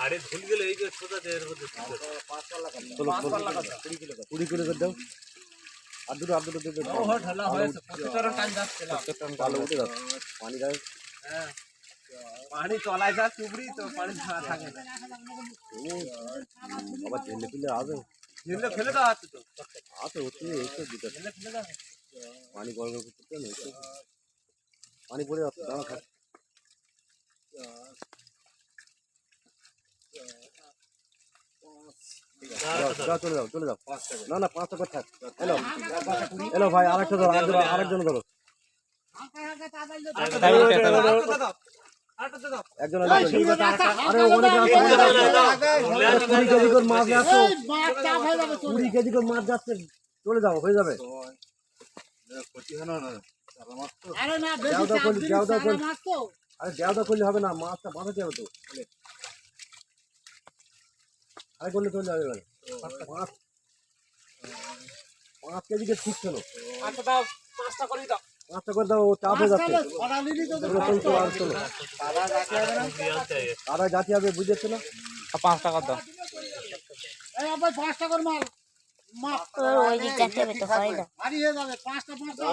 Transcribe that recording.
আরে ভুল গেল এই যে সোজা দেহের মধ্যে 20 কিলো করে দাও। আর দুটো ঢালা হয়েছে 25 টান যাচ্ছে না ভালো উঠে যাচ্ছে পানি দেয়। হ্যাঁ পানি চলায় যা চুবড়ি তো পানি ছাড়া থাকে না আবার ঢেলে ফেলে আসবে ঢেলে ফেলে দাও আছে তো আছে হচ্ছে একটু দিতে ঢেলে ফেলে দাও পানি গরম করতে না পানি পড়ে যাচ্ছে দাঁড়া থাক চলে যাও না না 5 টাকা থাক এলো ভাই আরেকটা ধরো আরেকজন ধরো একজন 20 কেজি করে মাছ যাচ্ছে 20 কেজি করে মাছ যাচ্ছে চলে যাও হয়ে যাবে আরে দেওয়া করলে হবে না মাছটা বাঁধাতে হবে তো আরে করলে চলে যাবে এবারে 5 কেজিকে ঠিক ছিল পাঁচটা করে দাও চাপ হয়ে যাচ্ছে কারা জাতি হবে বুঝেছো না 5 টাকা দাও 5 টাকার মাল ওই দিকটা তো হয় না। ভারী হয়ে যাবে 5টা 5টা